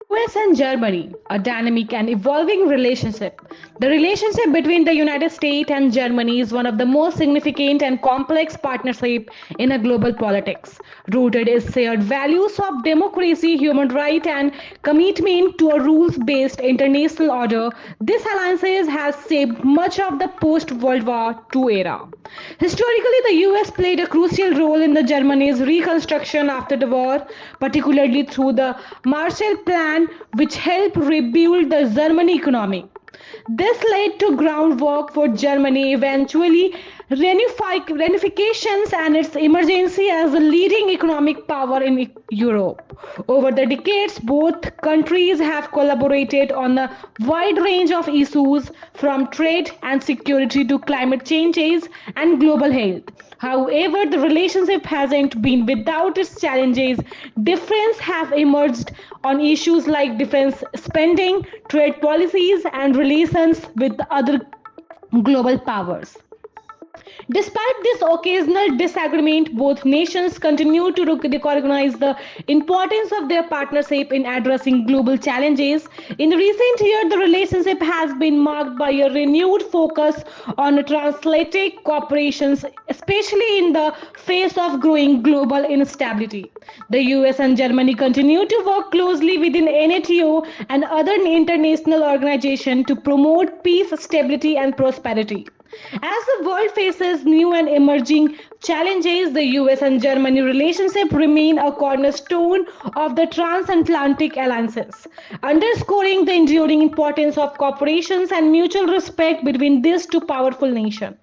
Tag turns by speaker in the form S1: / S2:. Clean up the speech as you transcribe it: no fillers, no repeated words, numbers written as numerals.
S1: US and Germany, a dynamic and evolving relationship. The relationship between the United States and Germany is one of the most significant and complex partnerships in a global politics, rooted in shared values of democracy, human rights, and commitment to a rules-based international order. This alliance has shaped much of the post-World War II era. Historically, the US played a crucial role in the Germany's reconstruction after the war, particularly through the Marshall Plan, which helped rebuild the German economy. This laid to groundwork for Germany eventually reunifications and its emergence as a leading economic power in Europe. Over the decades, both countries have collaborated on a wide range of issues from trade and security to climate changes and global health. However, the relationship hasn't been without its challenges. Differences have emerged on issues like defense spending, trade policies, and relations with other global powers. Despite this occasional disagreement, both nations continue to recognize the importance of their partnership in addressing global challenges. In recent years, the relationship has been marked by a renewed focus on transatlantic cooperation, especially in the face of growing global instability. The US and Germany continue to work closely within NATO and other international organizations to promote peace, stability, and prosperity. As the world faces new and emerging challenges, the US and Germany relationship remain a cornerstone of the transatlantic alliances, underscoring the enduring importance of cooperation and mutual respect between these two powerful nations.